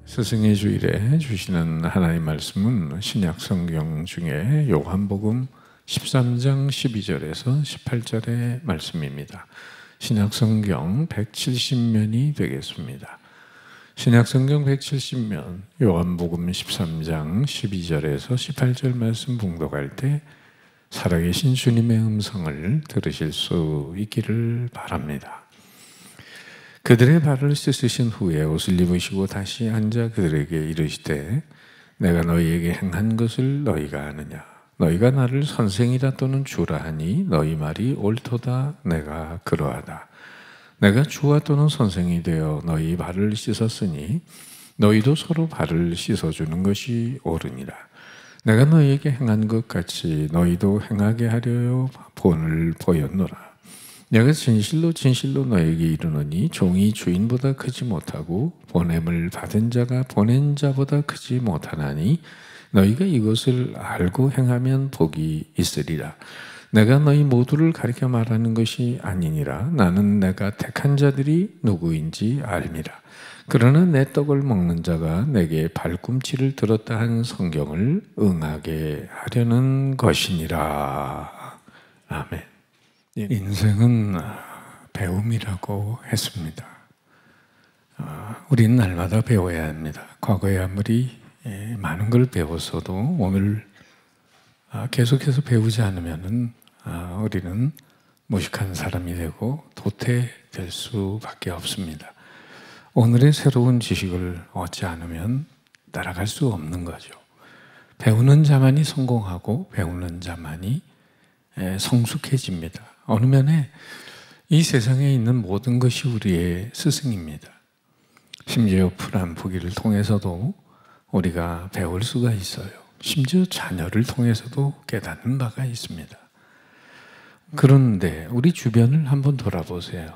스승의 주일에 주시는 하나님 말씀은 신약 성경 중에 요한복음 13장 12절에서 18절의 말씀입니다. 신약 성경 170면이 되겠습니다. 신약 성경 170면 요한복음 13장 12절에서 18절 말씀 봉독할 때 살아계신 주님의 음성을 들으실 수 있기를 바랍니다. 그들의 발을 씻으신 후에 옷을 입으시고 다시 앉아 그들에게 이르시되 내가 너희에게 행한 것을 너희가 아느냐. 너희가 나를 선생이라 또는 주라 하니 너희 말이 옳도다. 내가 그러하다. 내가 주와 또는 선생이 되어 너희 발을 씻었으니 너희도 서로 발을 씻어주는 것이 옳으니라. 내가 너희에게 행한 것 같이 너희도 행하게 하려고 본을 보였노라. 내가 진실로 진실로 너에게 이르노니 종이 주인보다 크지 못하고 보냄을 받은 자가 보낸 자보다 크지 못하나니 너희가 이것을 알고 행하면 복이 있으리라. 내가 너희 모두를 가리켜 말하는 것이 아니니라. 나는 내가 택한 자들이 누구인지 알미라. 그러나 내 떡을 먹는 자가 내게 발꿈치를 들었다 한 성경을 응하게 하려는 것이니라. 아멘. 인생은 배움이라고 했습니다. 우리는 날마다 배워야 합니다. 과거에 아무리 많은 걸 배웠어도 오늘 계속해서 배우지 않으면 우리는 무식한 사람이 되고 도태될 수밖에 없습니다. 오늘의 새로운 지식을 얻지 않으면 따라갈 수 없는 거죠. 배우는 자만이 성공하고 배우는 자만이 성숙해집니다. 어느 면에 이 세상에 있는 모든 것이 우리의 스승입니다. 심지어 풀안푸기를 통해서도 우리가 배울 수가 있어요. 심지어 자녀를 통해서도 깨닫는 바가 있습니다. 그런데 우리 주변을 한번 돌아보세요.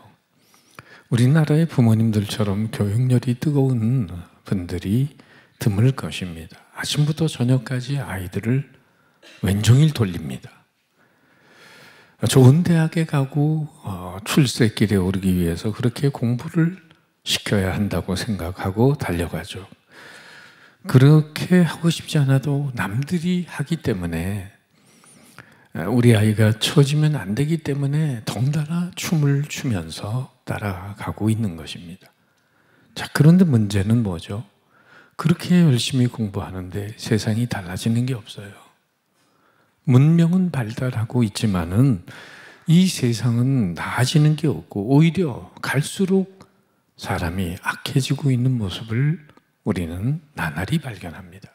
우리나라의 부모님들처럼 교육열이 뜨거운 분들이 드물 것입니다. 아침부터 저녁까지 아이들을 왼종일 돌립니다. 좋은 대학에 가고 출세길에 오르기 위해서 그렇게 공부를 시켜야 한다고 생각하고 달려가죠. 그렇게 하고 싶지 않아도 남들이 하기 때문에 우리 아이가 처지면 안 되기 때문에 덩달아 춤을 추면서 따라가고 있는 것입니다. 자, 그런데 문제는 뭐죠? 그렇게 열심히 공부하는데 세상이 달라지는 게 없어요. 문명은 발달하고 있지만은 이 세상은 나아지는 게 없고 오히려 갈수록 사람이 악해지고 있는 모습을 우리는 나날이 발견합니다.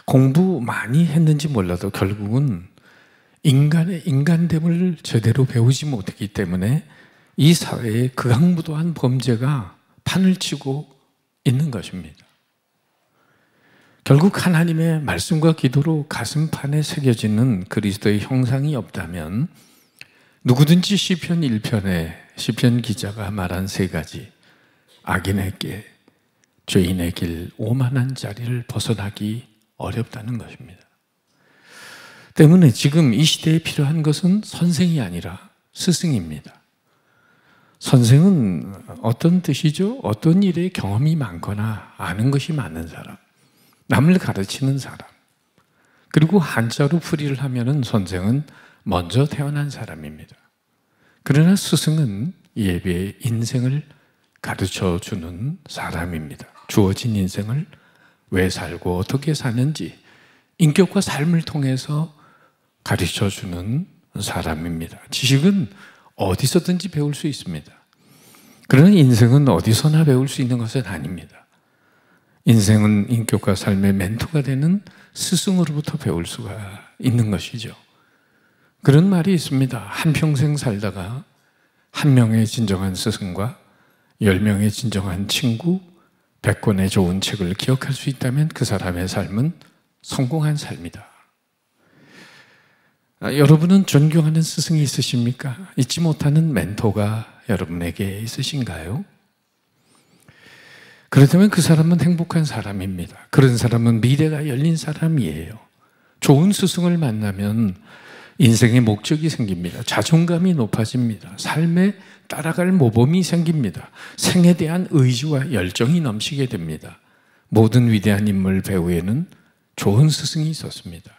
공부 많이 했는지 몰라도 결국은 인간의 인간됨을 제대로 배우지 못했기 때문에 이 사회에 극악무도한 범죄가 판을 치고 있는 것입니다. 결국 하나님의 말씀과 기도로 가슴판에 새겨지는 그리스도의 형상이 없다면 누구든지 시편 1편에 시편 기자가 말한 세 가지 악인에게 죄인의 길 오만한 자리를 벗어나기 어렵다는 것입니다. 때문에 지금 이 시대에 필요한 것은 선생이 아니라 스승입니다. 선생은 어떤 뜻이죠? 어떤 일에 경험이 많거나 아는 것이 많은 사람, 남을 가르치는 사람. 그리고 한자로 풀이를 하면은 선생은 먼저 태어난 사람입니다. 그러나 스승은 예배의 인생을 가르쳐 주는 사람입니다. 주어진 인생을 왜 살고 어떻게 사는지 인격과 삶을 통해서 가르쳐 주는 사람입니다. 지식은 어디서든지 배울 수 있습니다. 그러나 인생은 어디서나 배울 수 있는 것은 아닙니다. 인생은 인격과 삶의 멘토가 되는 스승으로부터 배울 수가 있는 것이죠. 그런 말이 있습니다. 한평생 살다가 한 명의 진정한 스승과 10명의 진정한 친구, 100권의 좋은 책을 기억할 수 있다면 그 사람의 삶은 성공한 삶이다. 여러분은 존경하는 스승이 있으십니까? 잊지 못하는 멘토가 여러분에게 있으신가요? 그렇다면 그 사람은 행복한 사람입니다. 그런 사람은 미래가 열린 사람이에요. 좋은 스승을 만나면 인생의 목적이 생깁니다. 자존감이 높아집니다. 삶에 따라갈 모범이 생깁니다. 생에 대한 의지와 열정이 넘치게 됩니다. 모든 위대한 인물 배후에는 좋은 스승이 있었습니다.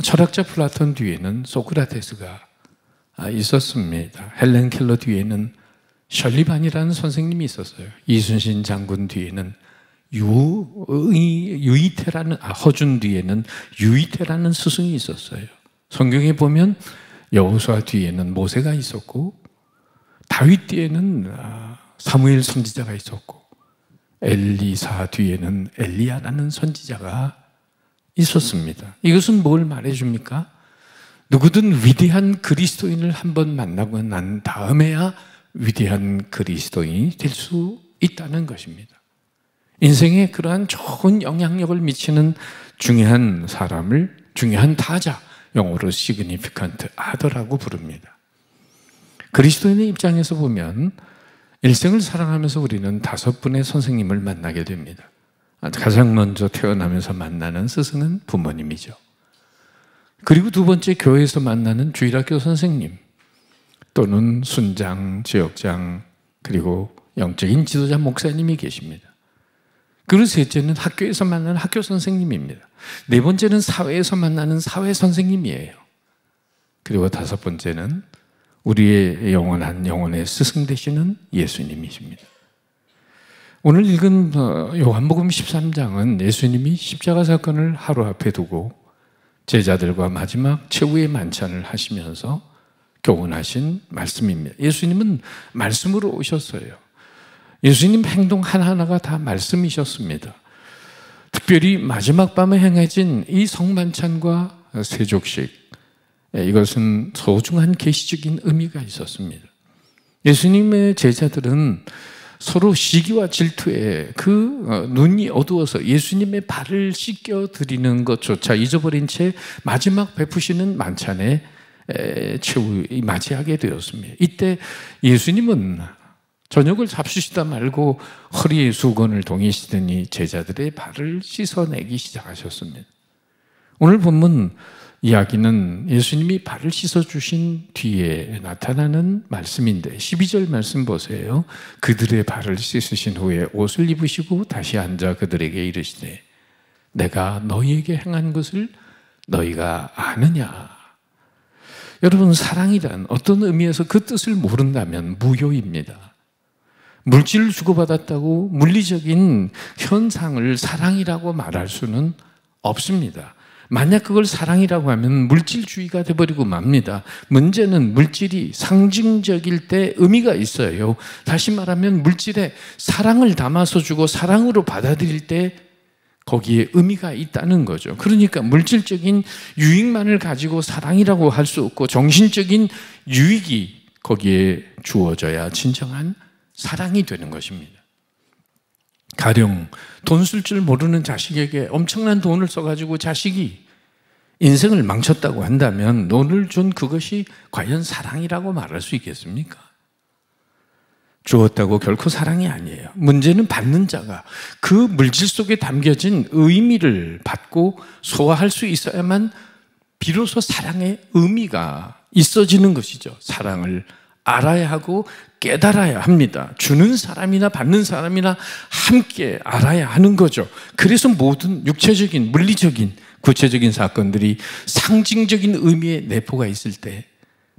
철학자 플라톤 뒤에는 소크라테스가 있었습니다. 헬렌 켈러 뒤에는 셜리반이라는 선생님이 있었어요. 이순신 장군 뒤에는 허준 뒤에는 유이태라는 스승이 있었어요. 성경에 보면 여호수아 뒤에는 모세가 있었고, 다윗 뒤에는 사무엘 선지자가 있었고, 엘리사 뒤에는 엘리야라는 선지자가 있었습니다. 이것은 뭘 말해줍니까? 누구든 위대한 그리스도인을 한번 만나고 난 다음에야 위대한 그리스도인이 될 수 있다는 것입니다. 인생에 그러한 좋은 영향력을 미치는 중요한 사람을 중요한 타자, 영어로 significant other라고 부릅니다. 그리스도인의 입장에서 보면 일생을 살아가면서 우리는 5분의 선생님을 만나게 됩니다. 가장 먼저 태어나면서 만나는 스승은 부모님이죠. 그리고 두 번째, 교회에서 만나는 주일학교 선생님 또는 순장, 지역장, 그리고 영적인 지도자 목사님이 계십니다. 그리고 셋째는 학교에서 만나는 학교 선생님입니다. 네 번째는 사회에서 만나는 사회 선생님이에요. 그리고 5번째는 우리의 영원의 스승 되시는 예수님이십니다. 오늘 읽은 요한복음 13장은 예수님이 십자가 사건을 하루 앞에 두고 제자들과 마지막 최후의 만찬을 하시면서 교훈하신 말씀입니다. 예수님은 말씀으로 오셨어요. 예수님 행동 하나하나가 다 말씀이셨습니다. 특별히 마지막 밤에 행해진 이 성만찬과 세족식, 이것은 소중한 계시적인 의미가 있었습니다. 예수님의 제자들은 서로 시기와 질투에 눈이 어두워서 예수님의 발을 씻겨드리는 것조차 잊어버린 채 마지막 베푸시는 만찬에 맞이하게 되었습니다. 이때 예수님은 저녁을 잡수시다 말고 허리에 수건을 동이시더니 제자들의 발을 씻어내기 시작하셨습니다. 오늘 본문 이야기는 예수님이 발을 씻어주신 뒤에 나타나는 말씀인데 12절 말씀 보세요. 그들의 발을 씻으신 후에 옷을 입으시고 다시 앉아 그들에게 이르시되 내가 너희에게 행한 것을 너희가 아느냐. 여러분, 사랑이란 어떤 의미에서 그 뜻을 모른다면 무효입니다. 물질을 주고받았다고 물리적인 현상을 사랑이라고 말할 수는 없습니다. 만약 그걸 사랑이라고 하면 물질주의가 돼버리고 맙니다. 문제는 물질이 상징적일 때 의미가 있어요. 다시 말하면 물질에 사랑을 담아서 주고 사랑으로 받아들일 때 거기에 의미가 있다는 거죠. 그러니까 물질적인 유익만을 가지고 사랑이라고 할 수 없고 정신적인 유익이 거기에 주어져야 진정한 사랑이 되는 것입니다. 가령 돈 쓸 줄 모르는 자식에게 엄청난 돈을 써가지고 자식이 인생을 망쳤다고 한다면 돈을 준 그것이 과연 사랑이라고 말할 수 있겠습니까? 주었다고 결코 사랑이 아니에요. 문제는 받는 자가 그 물질 속에 담겨진 의미를 받고 소화할 수 있어야만 비로소 사랑의 의미가 있어지는 것이죠. 사랑을 알아야 하고 깨달아야 합니다. 주는 사람이나 받는 사람이나 함께 알아야 하는 거죠. 그래서 모든 육체적인, 물리적인, 구체적인 사건들이 상징적인 의미의 내포가 있을 때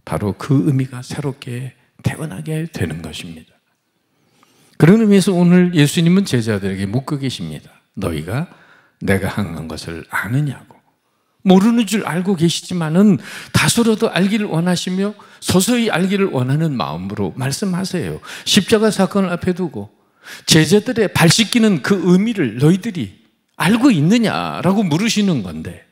바로 그 의미가 새롭게 태어나게 되는 것입니다. 그런 의미에서 오늘 예수님은 제자들에게 묻고 계십니다. 너희가 내가 행한 것을 아느냐고. 모르는 줄 알고 계시지만은 다소라도 알기를 원하시며 서서히 알기를 원하는 마음으로 말씀하세요. 십자가 사건을 앞에 두고 제자들의 발 씻기는 그 의미를 너희들이 알고 있느냐라고 물으시는 건데,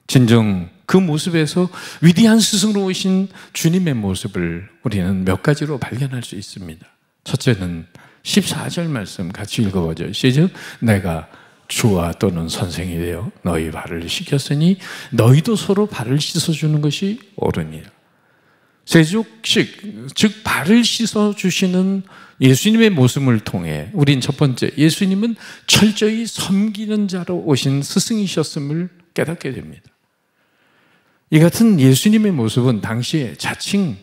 진정 그 모습에서 위대한 스승으로 오신 주님의 모습을 우리는 몇 가지로 발견할 수 있습니다. 첫째는 14절 말씀 같이 읽어보죠. 시작. 내가 주와 또는 선생이 되어 너희 발을 씻겼으니 너희도 서로 발을 씻어주는 것이 옳으니라. 세족식, 즉 발을 씻어주시는 예수님의 모습을 통해 우린 첫 번째, 예수님은 철저히 섬기는 자로 오신 스승이셨음을 깨닫게 됩니다. 이 같은 예수님의 모습은 당시에 자칭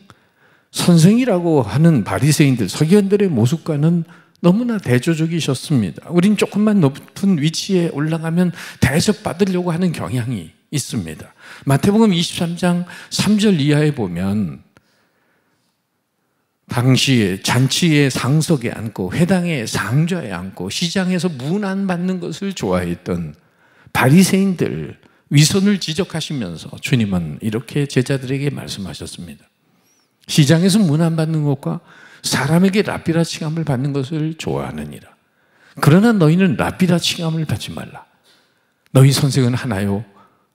선생이라고 하는 바리새인들, 서기관들의 모습과는 너무나 대조적이셨습니다. 우린 조금만 높은 위치에 올라가면 대접받으려고 하는 경향이 있습니다. 마태복음 23장 3절 이하에 보면 당시에 잔치의 상석에 앉고 회당의 상좌에 앉고 시장에서 문안받는 것을 좋아했던 바리새인들 위선을 지적하시면서 주님은 이렇게 제자들에게 말씀하셨습니다. 시장에서 문안받는 것과 사람에게 랍비라 칭함을 받는 것을 좋아하느니라. 그러나 너희는 랍비라 칭함을 받지 말라. 너희 선생은 하나요,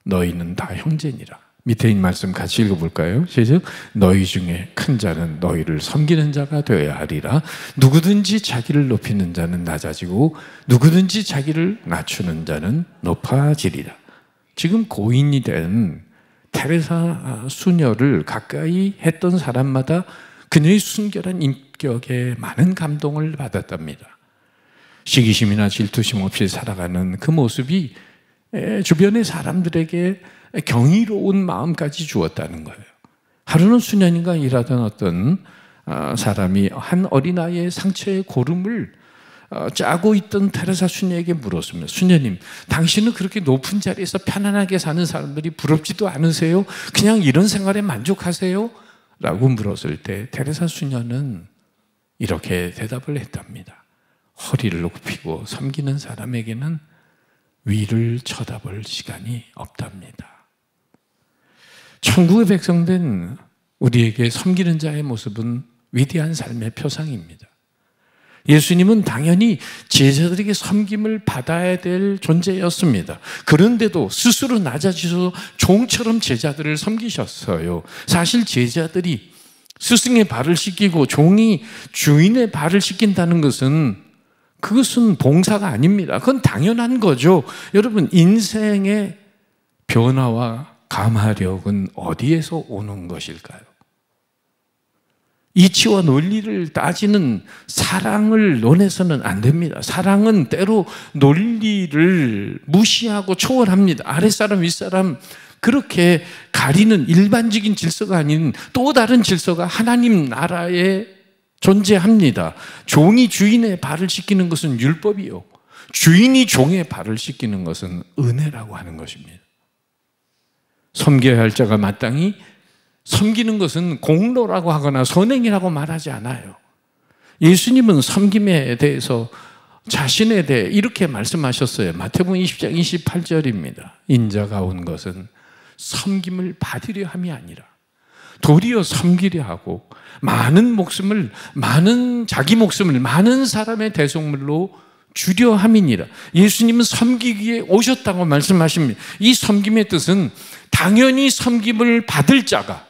너희는 다 형제니라. 밑에 있는 말씀 같이 읽어볼까요? 시작. 너희 중에 큰 자는 너희를 섬기는 자가 되어야 하리라. 누구든지 자기를 높이는 자는 낮아지고 누구든지 자기를 낮추는 자는 높아지리라. 지금 고인이 된 테레사 수녀를 가까이 했던 사람마다 그녀의 순결한 인격에 많은 감동을 받았답니다. 시기심이나 질투심 없이 살아가는 그 모습이 주변의 사람들에게 경이로운 마음까지 주었다는 거예요. 하루는 수년인가 일하던 어떤 사람이 한 어린아이의 상처의 고름을 짜고 있던 테레사 수녀에게 물었습니다. 수녀님, 당신은 그렇게 높은 자리에서 편안하게 사는 사람들이 부럽지도 않으세요? 그냥 이런 생활에 만족하세요? 라고 물었을 때 테레사 수녀는 이렇게 대답을 했답니다. 허리를 높이고 섬기는 사람에게는 위를 쳐다볼 시간이 없답니다. 천국의 백성된 우리에게 섬기는 자의 모습은 위대한 삶의 표상입니다. 예수님은 당연히 제자들에게 섬김을 받아야 될 존재였습니다. 그런데도 스스로 낮아지셔서 종처럼 제자들을 섬기셨어요. 사실 제자들이 스승의 발을 씻기고 종이 주인의 발을 씻긴다는 것은 그것은 봉사가 아닙니다. 그건 당연한 거죠. 여러분, 인생의 변화와 감화력은 어디에서 오는 것일까요? 이치와 논리를 따지는 사랑을 논해서는 안 됩니다. 사랑은 때로 논리를 무시하고 초월합니다. 아랫사람, 윗사람 그렇게 가리는 일반적인 질서가 아닌 또 다른 질서가 하나님 나라에 존재합니다. 종이 주인의 발을 씻기는 것은 율법이요, 주인이 종의 발을 씻기는 것은 은혜라고 하는 것입니다. 섬겨야 할 자가 마땅히 섬기는 것은 공로라고 하거나 선행이라고 말하지 않아요. 예수님은 섬김에 대해서 자신에 대해 이렇게 말씀하셨어요. 마태복음 20장 28절입니다. 인자가 온 것은 섬김을 받으려 함이 아니라 도리어 섬기려 하고 자기 목숨을 많은 사람의 대속물로 주려 함이니라. 예수님은 섬기기에 오셨다고 말씀하십니다. 이 섬김의 뜻은 당연히 섬김을 받을 자가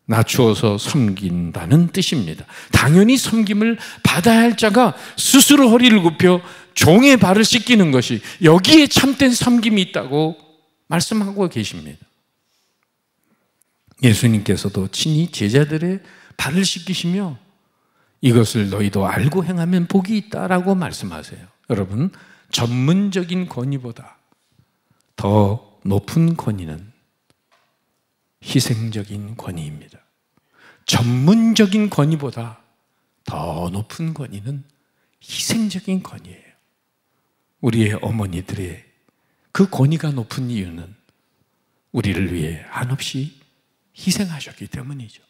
낮추어서 섬긴다는 뜻입니다. 당연히 섬김을 받아야 할 자가 스스로 허리를 굽혀 종의 발을 씻기는 것이, 여기에 참된 섬김이 있다고 말씀하고 계십니다. 예수님께서도 친히 제자들의 발을 씻기시며 이것을 너희도 알고 행하면 복이 있다라고 말씀하세요. 여러분, 전문적인 권위보다 더 높은 권위는 희생적인 권위입니다. 전문적인 권위보다 더 높은 권위는 희생적인 권위예요. 우리의 어머니들의 그 권위가 높은 이유는 우리를 위해 한없이 희생하셨기 때문이죠.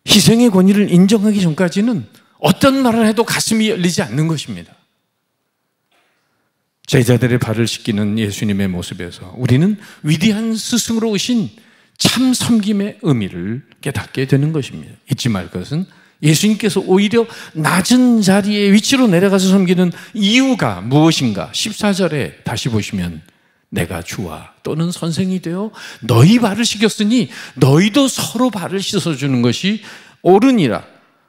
희생의 권위를 인정하기 전까지는 어떤 말을 해도 가슴이 열리지 않는 것입니다. 제자들의 발을 씻기는 예수님의 모습에서 우리는 위대한 스승으로 오신 참 섬김의 의미를 깨닫게 되는 것입니다. 잊지 말 것은 예수님께서 오히려 낮은 자리의 위치로 내려가서 섬기는 이유가 무엇인가? 14절에 다시 보시면 내가 주와 또는 선생이 되어 너희 발을 씻겼으니 너희도 서로 발을 씻어주는 것이 옳으니라.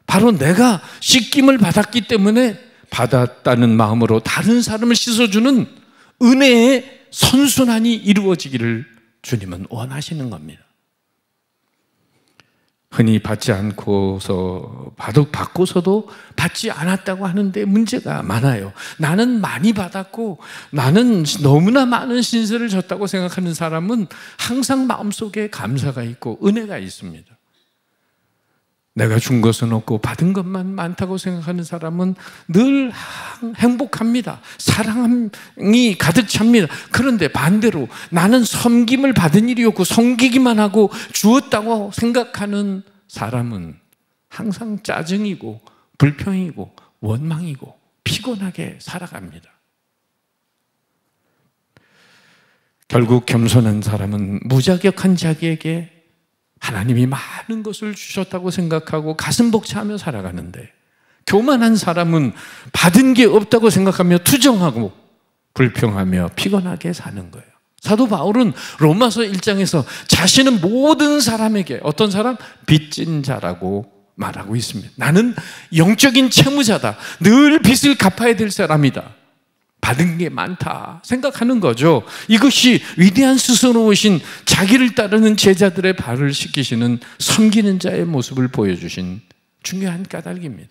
바로 내가 씻김을 받았기 때문에 받았다는 마음으로 다른 사람을 씻어주는 은혜의 선순환이 이루어지기를 주님은 원하시는 겁니다. 흔히 받지 않고서 받고서도 받지 않았다고 하는데 문제가 많아요. 나는 많이 받았고 나는 너무나 많은 신세를 졌다고 생각하는 사람은 항상 마음속에 감사가 있고 은혜가 있습니다. 내가 준 것은 없고 받은 것만 많다고 생각하는 사람은 늘 행복합니다. 사랑이 가득 찹니다. 그런데 반대로 나는 섬김을 받은 일이 없고 섬기기만 하고 주었다고 생각하는 사람은 항상 짜증이고 불평이고 원망이고 피곤하게 살아갑니다. 결국 겸손한 사람은 무자격한 자기에게 하나님이 많은 것을 주셨다고 생각하고 가슴 벅차하며 살아가는데, 교만한 사람은 받은 게 없다고 생각하며 투정하고 불평하며 피곤하게 사는 거예요. 사도 바울은 로마서 1장에서 자신은 모든 사람에게 어떤 사람? 빚진 자라고 말하고 있습니다. 나는 영적인 채무자다. 늘 빚을 갚아야 될 사람이다. 받은 게 많다 생각하는 거죠. 이것이 위대한 스승으로오신 자기를 따르는 제자들의 발을 씻기시는 섬기는 자의 모습을 보여주신 중요한 까닭입니다.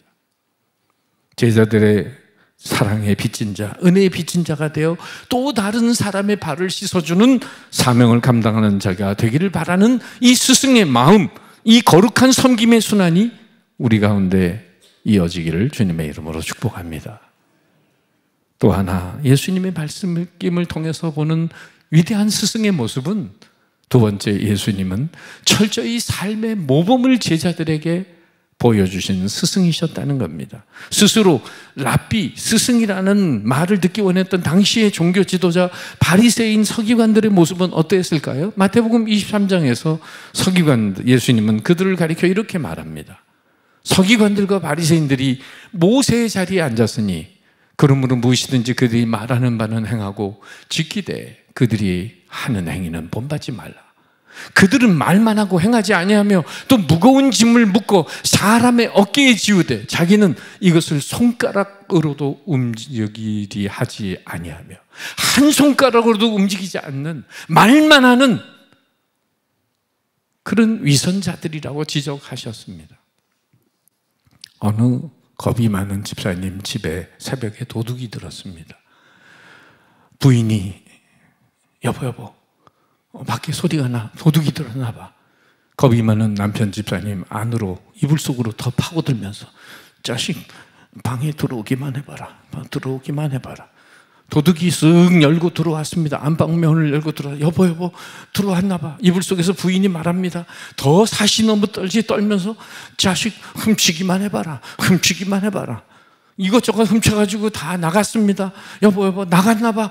제자들의 사랑의 빚진 자, 은혜의 빚진 자가 되어 또 다른 사람의 발을 씻어주는 사명을 감당하는 자가 되기를 바라는 이 스승의 마음, 이 거룩한 섬김의 순환이 우리 가운데 이어지기를 주님의 이름으로 축복합니다. 또 하나, 예수님의 말씀을 통해서 보는 위대한 스승의 모습은, 두 번째, 예수님은 철저히 삶의 모범을 제자들에게 보여주신 스승이셨다는 겁니다. 스스로 랍비, 스승이라는 말을 듣기 원했던 당시의 종교 지도자 바리새인 서기관들의 모습은 어떠했을까요? 마태복음 23장에서 예수님은 그들을 가리켜 이렇게 말합니다. 서기관들과 바리새인들이 모세의 자리에 앉았으니 그러므로 무엇이든지 그들이 말하는 바는 행하고 지키되 그들이 하는 행위는 본받지 말라. 그들은 말만 하고 행하지 아니하며 또 무거운 짐을 묶어 사람의 어깨에 지우되 자기는 이것을 손가락으로도 움직이리 하지 아니하며, 한 손가락으로도 움직이지 않는 말만 하는 그런 위선자들이라고 지적하셨습니다. 어느 겁이 많은 집사님 집에 새벽에 도둑이 들었습니다. 부인이 여보 밖에 소리가 나, 도둑이 들었나 봐. 겁이 많은 남편 집사님 안으로 이불 속으로 더 파고들면서 자식 방에 들어오기만 해봐라. 도둑이 쓱 열고 들어왔습니다. 안방문을 열고 여보 들어왔나 봐. 이불 속에서 부인이 말합니다. 더 사시 너무 떨면서 자식 훔치기만 해봐라. 이것저것 훔쳐가지고 다 나갔습니다. 여보 나갔나 봐.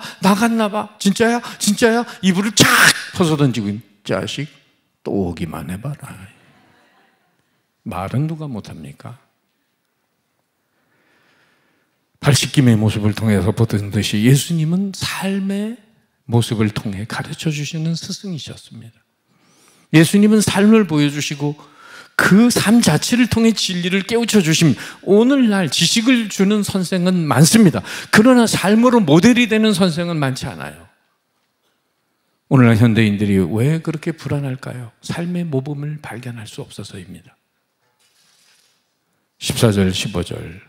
진짜야? 이불을 쫙 벗어던지고, 자식 또 오기만 해봐라. 말은 누가 못합니까? 발씻김의 모습을 통해서 보던 듯이 예수님은 삶의 모습을 통해 가르쳐 주시는 스승이셨습니다. 예수님은 삶을 보여주시고 그 삶 자체를 통해 진리를 깨우쳐 주십니다. 오늘날 지식을 주는 선생은 많습니다. 그러나 삶으로 모델이 되는 선생은 많지 않아요. 오늘날 현대인들이 왜 그렇게 불안할까요? 삶의 모범을 발견할 수 없어서입니다. 14절 15절,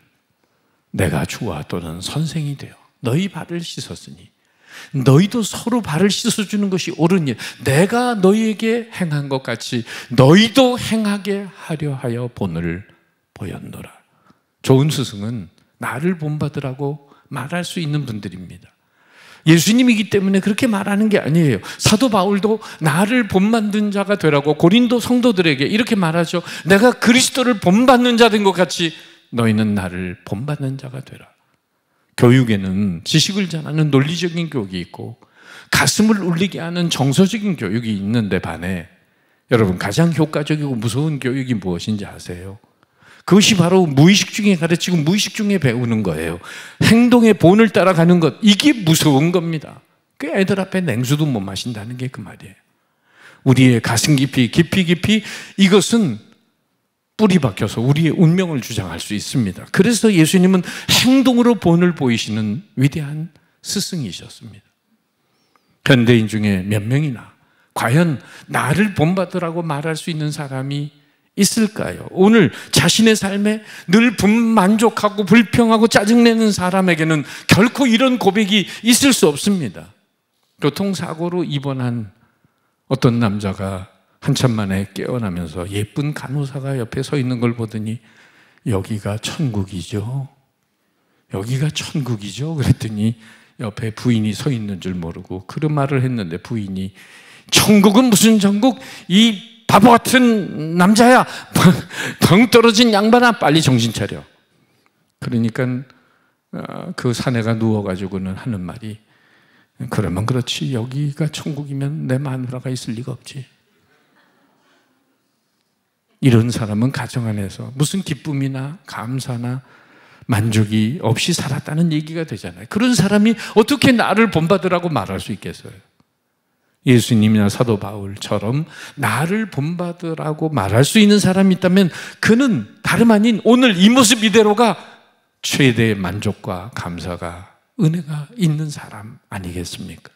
내가 주와 또는 선생이 되어 너희 발을 씻었으니 너희도 서로 발을 씻어주는 것이 옳은 일, 내가 너희에게 행한 것 같이 너희도 행하게 하려 하여 본을 보였노라. 좋은 스승은 나를 본받으라고 말할 수 있는 분들입니다. 예수님이기 때문에 그렇게 말하는 게 아니에요. 사도 바울도 나를 본받는 자가 되라고 고린도 성도들에게 이렇게 말하죠. 내가 그리스도를 본받는 자 된 것 같이 너희는 나를 본받는 자가 되라. 교육에는 지식을 전하는 논리적인 교육이 있고 가슴을 울리게 하는 정서적인 교육이 있는데 반해 여러분, 가장 효과적이고 무서운 교육이 무엇인지 아세요? 그것이 바로 무의식 중에 가르치고 무의식 중에 배우는 거예요. 행동의 본을 따라가는 것, 이게 무서운 겁니다. 그 애들 앞에 냉수도 못 마신다는 게 그 말이에요. 우리의 가슴 깊이 이것은 뿌리 박혀서 우리의 운명을 주장할 수 있습니다. 그래서 예수님은 행동으로 본을 보이시는 위대한 스승이셨습니다. 현대인 중에 몇 명이나 과연 나를 본받으라고 말할 수 있는 사람이 있을까요? 오늘 자신의 삶에 늘 불만족하고 불평하고 짜증내는 사람에게는 결코 이런 고백이 있을 수 없습니다. 교통사고로 입원한 어떤 남자가 한참 만에 깨어나면서 예쁜 간호사가 옆에 서 있는 걸 보더니 여기가 천국이죠. 여기가 천국이죠. 그랬더니 옆에 부인이 서 있는 줄 모르고 그런 말을 했는데 부인이 천국은 무슨 천국? 이 바보 같은 남자야. 덩 떨어진 양반아, 빨리 정신 차려. 그러니까 그 사내가 누워가지고는 하는 말이 그러면 그렇지, 여기가 천국이면 내 마누라가 있을 리가 없지. 이런 사람은 가정 안에서 무슨 기쁨이나 감사나 만족이 없이 살았다는 얘기가 되잖아요. 그런 사람이 어떻게 나를 본받으라고 말할 수 있겠어요? 예수님이나 사도 바울처럼 나를 본받으라고 말할 수 있는 사람이 있다면 그는 다름 아닌 오늘 이 모습 이대로가 최대의 만족과 감사가, 은혜가 있는 사람 아니겠습니까?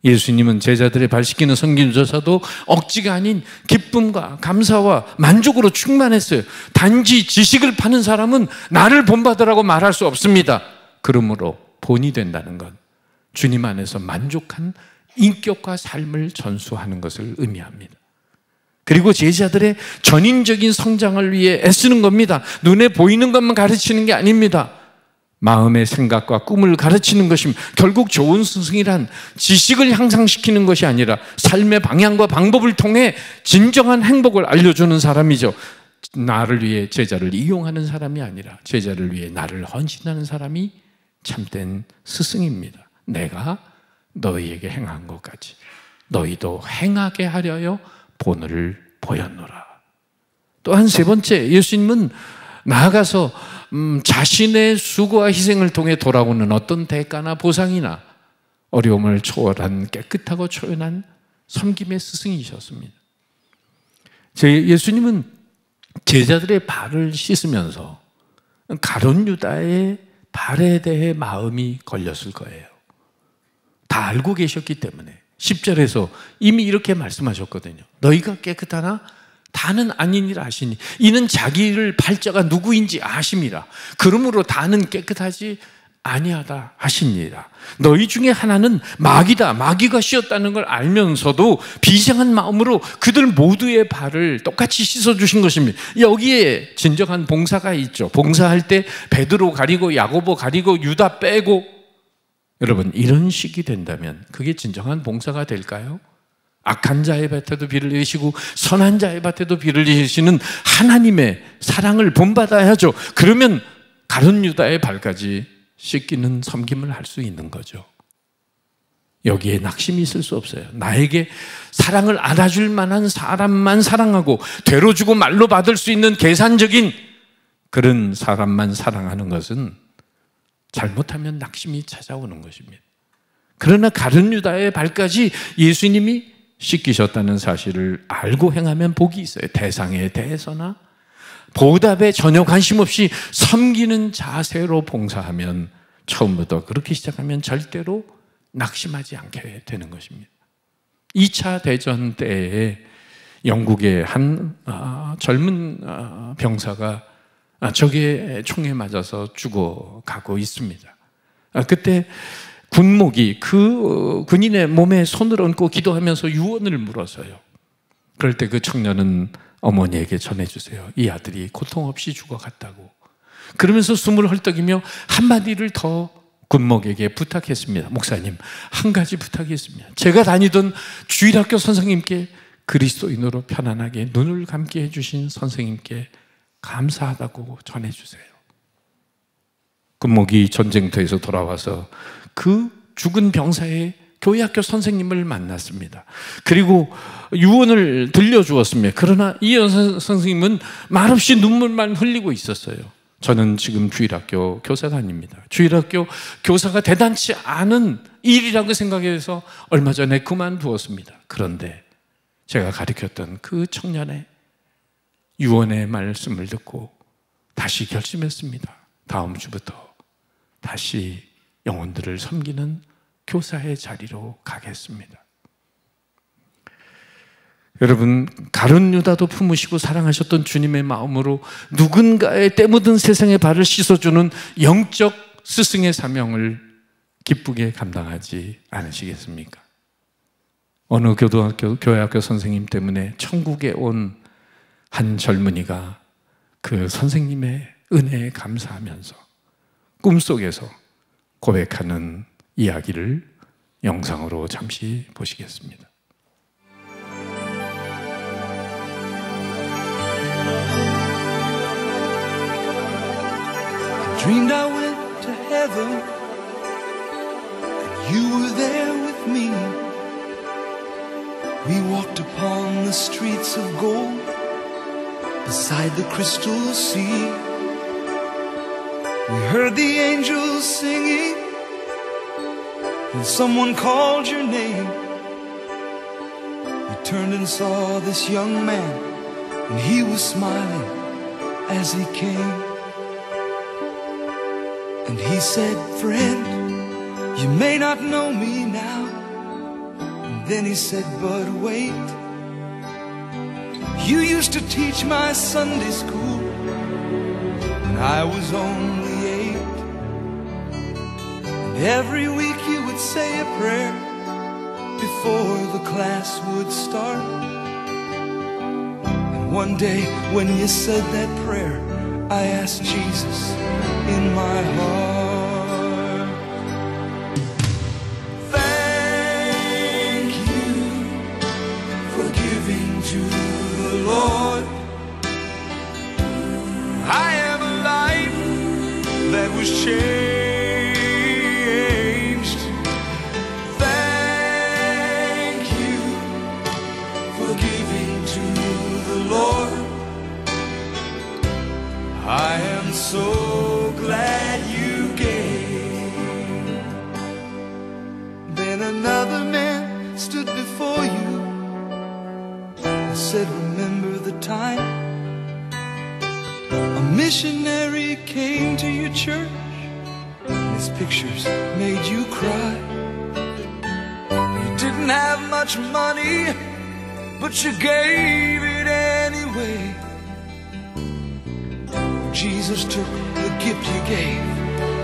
예수님은 제자들의 발 씻기는 성경조사도 억지가 아닌 기쁨과 감사와 만족으로 충만했어요. 단지 지식을 파는 사람은 나를 본받으라고 말할 수 없습니다. 그러므로 본이 된다는 건 주님 안에서 만족한 인격과 삶을 전수하는 것을 의미합니다. 그리고 제자들의 전인적인 성장을 위해 애쓰는 겁니다. 눈에 보이는 것만 가르치는 게 아닙니다. 마음의 생각과 꿈을 가르치는 것이면 결국 좋은 스승이란 지식을 향상시키는 것이 아니라 삶의 방향과 방법을 통해 진정한 행복을 알려주는 사람이죠. 나를 위해 제자를 이용하는 사람이 아니라 제자를 위해 나를 헌신하는 사람이 참된 스승입니다. 내가 너희에게 행한 것까지 너희도 행하게 하려여 본을 보였노라. 또한 세 번째, 예수님은 나아가서 자신의 수고와 희생을 통해 돌아오는 어떤 대가나 보상이나 어려움을 초월한 깨끗하고 초연한 섬김의 스승이셨습니다. 예수님은 제자들의 발을 씻으면서 가룟 유다의 발에 대해 마음이 걸렸을 거예요. 다 알고 계셨기 때문에 10절에서 이미 이렇게 말씀하셨거든요. 너희가 깨끗하나? 다는 아니니라 하시니 이는 자기를 발자가 누구인지 아심이라. 그러므로 다는 깨끗하지 아니하다 하십니다. 너희 중에 하나는 마귀다, 마귀가 씌었다는 걸 알면서도 비장한 마음으로 그들 모두의 발을 똑같이 씻어주신 것입니다. 여기에 진정한 봉사가 있죠. 봉사할 때 베드로 가리고 야고보 가리고 유다 빼고, 여러분 이런 식이 된다면 그게 진정한 봉사가 될까요? 악한 자의 밭에도 비를 내시고 선한 자의 밭에도 비를 내시는 하나님의 사랑을 본받아야죠. 그러면 가룟 유다의 발까지 씻기는 섬김을 할 수 있는 거죠. 여기에 낙심이 있을 수 없어요. 나에게 사랑을 알아줄 만한 사람만 사랑하고 되로 주고 말로 받을 수 있는 계산적인 그런 사람만 사랑하는 것은 잘못하면 낙심이 찾아오는 것입니다. 그러나 가룟 유다의 발까지 예수님이 씻기셨다는 사실을 알고 행하면 복이 있어요. 대상에 대해서나 보답에 전혀 관심 없이 섬기는 자세로 봉사하면, 처음부터 그렇게 시작하면 절대로 낙심하지 않게 되는 것입니다. 2차 대전 때에 영국의 한 젊은 병사가 적의 총에 맞아서 죽어가고 있습니다. 그때 군목이 그 군인의 몸에 손을 얹고 기도하면서 유언을 물었어요. 그럴 때 그 청년은 어머니에게 전해주세요. 이 아들이 고통 없이 죽어갔다고. 그러면서 숨을 헐떡이며 한마디를 더 군목에게 부탁했습니다. 목사님, 한 가지 부탁이 있습니다. 제가 다니던 주일학교 선생님께, 그리스도인으로 편안하게 눈을 감게 해주신 선생님께 감사하다고 전해주세요. 군목이 전쟁터에서 돌아와서 그 죽은 병사의 교회학교 선생님을 만났습니다. 그리고 유언을 들려주었습니다. 그러나 이 선생님은 말없이 눈물만 흘리고 있었어요. 저는 지금 주일학교 교사가 아닙니다. 주일학교 교사가 대단치 않은 일이라고 생각해서 얼마 전에 그만두었습니다. 그런데 제가 가르쳤던 그 청년의 유언의 말씀을 듣고 다시 결심했습니다. 다음 주부터 다시 영혼들을 섬기는 교사의 자리로 가겠습니다. 여러분, 가룟 유다도 품으시고 사랑하셨던 주님의 마음으로 누군가의 때묻은 세상의 발을 씻어주는 영적 스승의 사명을 기쁘게 감당하지 않으시겠습니까? 어느 교도학교, 교회학교 선생님 때문에 천국에 온 한 젊은이가 그 선생님의 은혜에 감사하면서 꿈속에서 고백하는 이야기를 영상으로 잠시 보시겠습니다. Dreamed I went to heaven and you were there with me. We walked upon the streets of gold beside the crystal sea. We heard the angels singing and someone called your name. We turned and saw this young man and he was smiling as he came. And he said, friend, you may not know me now. And then he said, but wait. You used to teach my Sunday school when I was only 8. And every week you would say a prayer before the class would start. And one day when you said that prayer, I asked Jesus in my heart. Thank you for giving to the Lord. I am a life that was changed. Thank you for giving to the Lord. I am so glad you gave. Then another man stood before you and said, remember the time a missionary came to your church and his pictures made you cry. You didn't have much money, but you gave it anyway. Jesus took the gift you gave,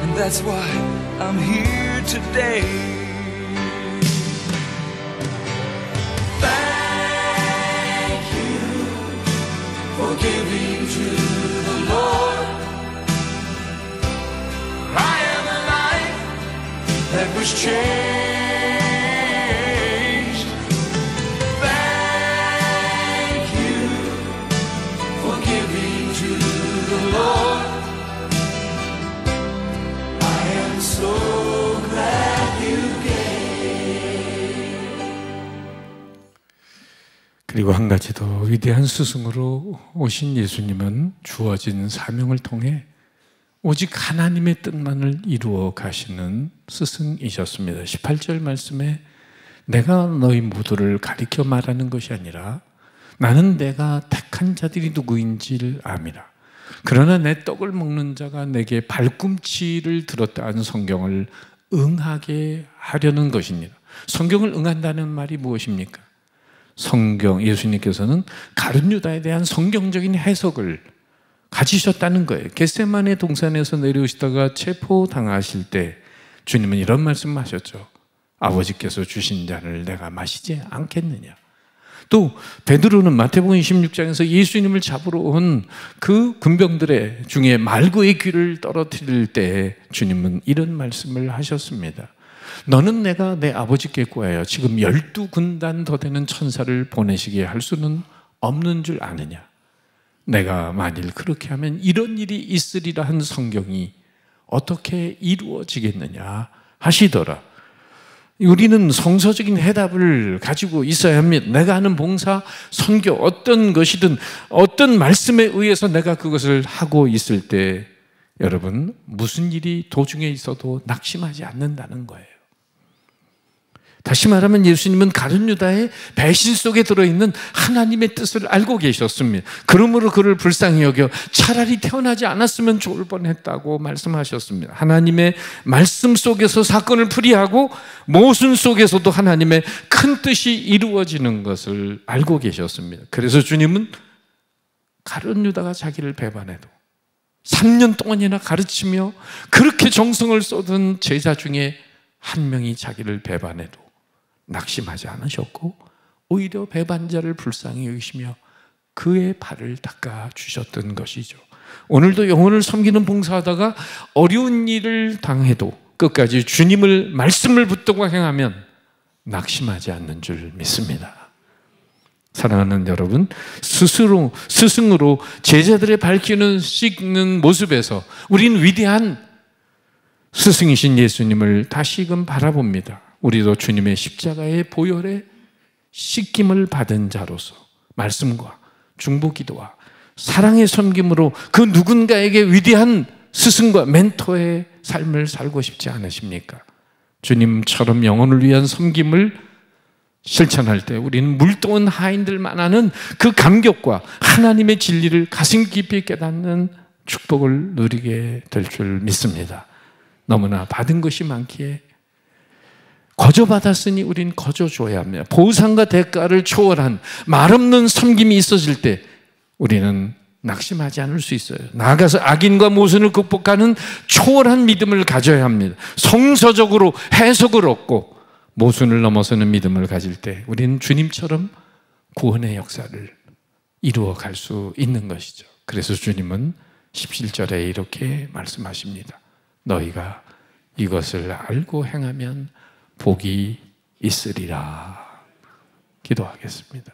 and that's why I'm here today. Thank you for giving to the Lord. I am a life that was changed. Thank you for giving to the Lord. I am so glad you gave. 그리고 한 가지 더, 위대한 스승으로 오신 예수님은 주어진 사명을 통해 오직 하나님의 뜻만을 이루어 가시는 스승이셨습니다. 18절 말씀에 내가 너희 모두를 가리켜 말하는 것이 아니라 나는 내가 택한 자들이 누구인지를 암이라. 그러나 내 떡을 먹는 자가 내게 발꿈치를 들었다 하는 성경을 응하게 하려는 것입니다. 성경을 응한다는 말이 무엇입니까? 성경, 예수님께서는 가룟 유다에 대한 성경적인 해석을 가지셨다는 거예요. 겟세마네 동산에서 내려오시다가 체포당하실 때 주님은 이런 말씀하셨죠. 아버지께서 주신 잔을 내가 마시지 않겠느냐. 또 베드로는 마태복음 26장에서 예수님을 잡으러 온 그 군병들의 중에 말고의 귀를 떨어뜨릴 때 주님은 이런 말씀을 하셨습니다. 너는 내가 내 아버지께 구하여 지금 12군단 더 되는 천사를 보내시게 할 수는 없는 줄 아느냐. 내가 만일 그렇게 하면 이런 일이 있으리라 한 성경이 어떻게 이루어지겠느냐 하시더라. 우리는 성서적인 해답을 가지고 있어야 합니다. 내가 하는 봉사, 선교, 어떤 것이든 어떤 말씀에 의해서 내가 그것을 하고 있을 때 여러분 무슨 일이 도중에 있어도 낙심하지 않는다는 거예요. 다시 말하면 예수님은 가룟 유다의 배신 속에 들어있는 하나님의 뜻을 알고 계셨습니다. 그러므로 그를 불쌍히 여겨 차라리 태어나지 않았으면 좋을 뻔했다고 말씀하셨습니다. 하나님의 말씀 속에서 사건을 풀이하고 모순 속에서도 하나님의 큰 뜻이 이루어지는 것을 알고 계셨습니다. 그래서 주님은 가룟 유다가 자기를 배반해도 3년 동안이나 가르치며 그렇게 정성을 쏟은 제자 중에 한 명이 자기를 배반해도 낙심하지 않으셨고 오히려 배반자를 불쌍히 여기시며 그의 발을 닦아 주셨던 것이죠. 오늘도 영혼을 섬기는 봉사하다가 어려운 일을 당해도 끝까지 주님을 말씀을 붙들고 행하면 낙심하지 않는 줄 믿습니다. 사랑하는 여러분, 스승으로 제자들의 발길을 씻는 모습에서 우리는 위대한 스승이신 예수님을 다시금 바라봅니다. 우리도 주님의 십자가의 보혈에 씻김을 받은 자로서 말씀과 중보기도와 사랑의 섬김으로 그 누군가에게 위대한 스승과 멘토의 삶을 살고 싶지 않으십니까? 주님처럼 영혼을 위한 섬김을 실천할 때 우리는 물도원 하인들만 하는 그 감격과 하나님의 진리를 가슴 깊이 깨닫는 축복을 누리게 될 줄 믿습니다. 너무나 받은 것이 많기에 거저 받았으니 우린 거저 줘야 합니다. 보상과 대가를 초월한 말없는 섬김이 있어질 때 우리는 낙심하지 않을 수 있어요. 나아가서 악인과 모순을 극복하는 초월한 믿음을 가져야 합니다. 성서적으로 해석을 얻고 모순을 넘어서는 믿음을 가질 때 우리는 주님처럼 구원의 역사를 이루어 갈 수 있는 것이죠. 그래서 주님은 17절에 이렇게 말씀하십니다. 너희가 이것을 알고 행하면 복이 있으리라. 기도하겠습니다.